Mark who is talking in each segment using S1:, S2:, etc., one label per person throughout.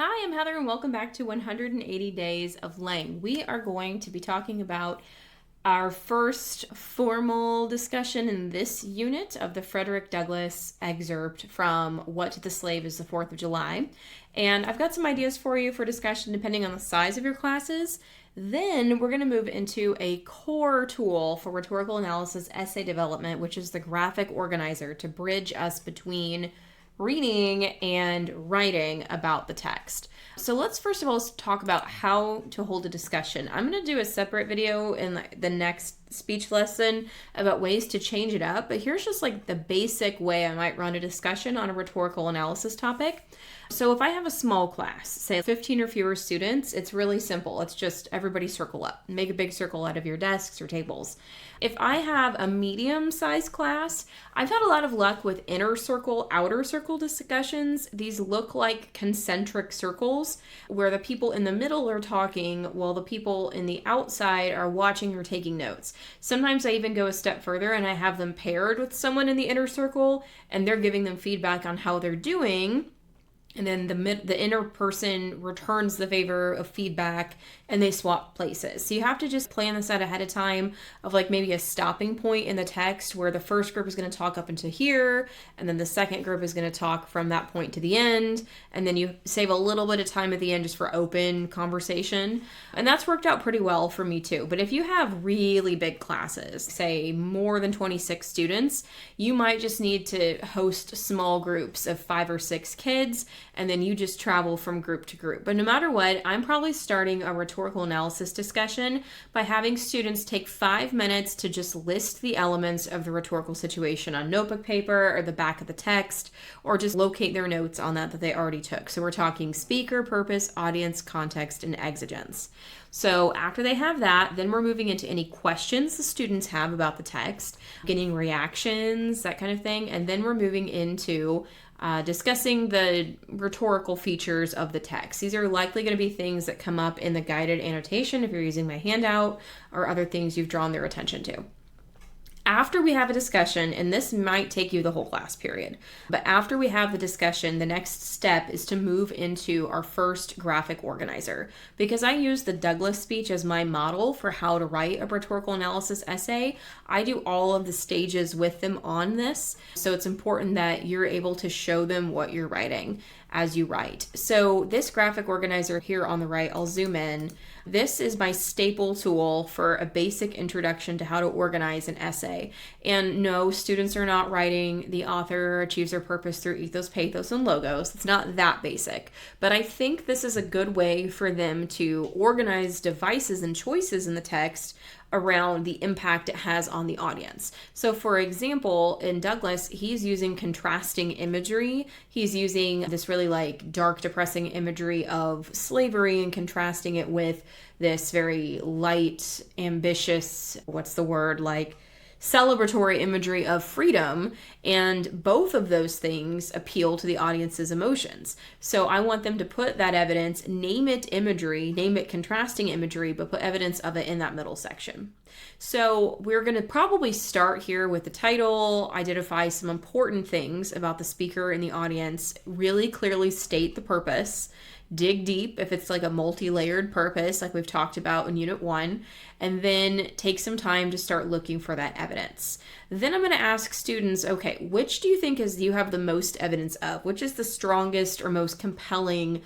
S1: Hi, I'm Heather, and welcome back to 180 Days of Lang. We are going to be talking about our first formal discussion in this unit of the Frederick Douglass excerpt from What to the Slave is the 4th of July. And I've got some ideas for you for discussion depending on the size of your classes. Then we're going to move into a core tool for rhetorical analysis essay development, which is the graphic organizer to bridge us between reading and writing about the text. So let's first of all talk about how to hold a discussion. I'm going to do a separate video in the next speech lesson about ways to change it up, but here's just like the basic way I might run a discussion on a rhetorical analysis topic. So if I have a small class, say 15 or fewer students, it's really simple. It's just everybody circle up. Make a big circle out of your desks or tables. If I have a medium-sized class, I've had a lot of luck with inner circle, outer circle discussions. These look like concentric circles where the people in the middle are talking while the people in the outside are watching or taking notes. Sometimes I even go a step further and I have them paired with someone in the inner circle and they're giving them feedback on how they're doing. And then the inner person returns the favor of feedback and they swap places. So you have to just plan this out ahead of time of like maybe a stopping point in the text where the first group is going to talk up into here and then the second group is going to talk from that point to the end. And then you save a little bit of time at the end just for open conversation. And that's worked out pretty well for me too. But if you have really big classes, say more than 26 students, you might just need to host small groups of 5 or 6 kids and then you just travel from group to group. But no matter what, I'm probably starting a rhetorical analysis discussion by having students take 5 minutes to just list the elements of the rhetorical situation on notebook paper or the back of the text, or just locate their notes on that they already took. So we're talking speaker, purpose, audience, context, and exigence. So after they have that, then we're moving into any questions the students have about the text, getting reactions, that kind of thing. And then we're moving into discussing the rhetorical features of the text. These are likely going to be things that come up in the guided annotation if you're using my handout or other things you've drawn their attention to. After we have a discussion, and this might take you the whole class period, but after we have the discussion, the next step is to move into our first graphic organizer. Because I use the Douglass speech as my model for how to write a rhetorical analysis essay, I do all of the stages with them on this. So it's important that you're able to show them what you're writing as you write. So this graphic organizer here on the right, I'll zoom in. This is my staple tool for a basic introduction to how to organize an essay. And no, students are not writing the author achieves their purpose through ethos, pathos, and logos. It's not that basic. But I think this is a good way for them to organize devices and choices in the text around the impact it has on the audience. So for example, in Douglass, he's using contrasting imagery. He's using this really like dark, depressing imagery of slavery and contrasting it with this very light, ambitious, like celebratory imagery of freedom, and both of those things appeal to the audience's emotions. So I want them to put that evidence, name it imagery, name it contrasting imagery, but put evidence of it in that middle section. So we're going to probably start here with the title, identify some important things about the speaker and the audience, really clearly state the purpose, dig deep if it's like a multi-layered purpose like we've talked about in Unit 1, and then take some time to start looking for that evidence. Then I'm going to ask students, okay, which do you think you have the most evidence of? Which is the strongest or most compelling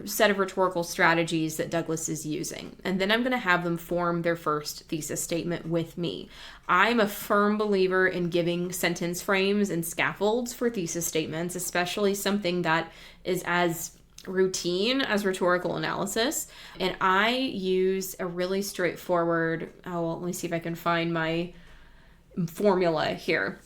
S1: set of rhetorical strategies that Douglass is using? And then I'm going to have them form their first thesis statement with me. I'm a firm believer in giving sentence frames and scaffolds for thesis statements, especially something that is as routine as rhetorical analysis. And I use a really straightforward, let me see if I can find my formula here.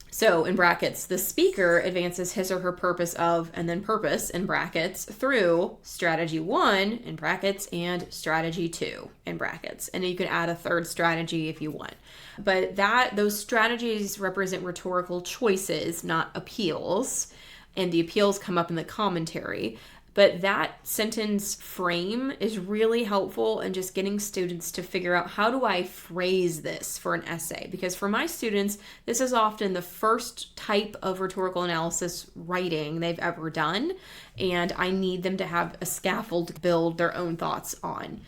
S1: So in brackets, the speaker advances his or her purpose of, and then purpose in brackets, through strategy 1 in brackets and strategy 2 in brackets. And you can add a third strategy if you want. But those strategies represent rhetorical choices, not appeals. And the appeals come up in the commentary. But that sentence frame is really helpful in just getting students to figure out, how do I phrase this for an essay? Because for my students, this is often the first type of rhetorical analysis writing they've ever done, and I need them to have a scaffold to build their own thoughts on.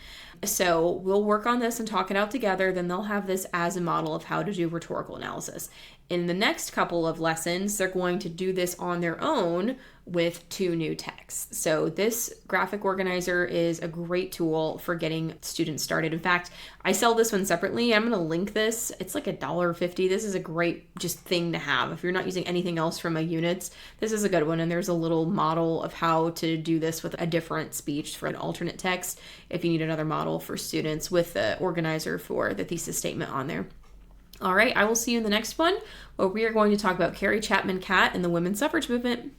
S1: So we'll work on this and talk it out together. Then they'll have this as a model of how to do rhetorical analysis. In the next couple of lessons, they're going to do this on their own with 2 new texts. So this graphic organizer is a great tool for getting students started. In fact, I sell this one separately. I'm going to link this. It's like $1.50. This is a great just thing to have. If you're not using anything else from my units, this is a good one. And there's a little model of how to do this with a different speech for an alternate text if you need another model for students, with the organizer for the thesis statement on there. All right, I will see you in the next one, where we are going to talk about Carrie Chapman Catt and the women's suffrage movement.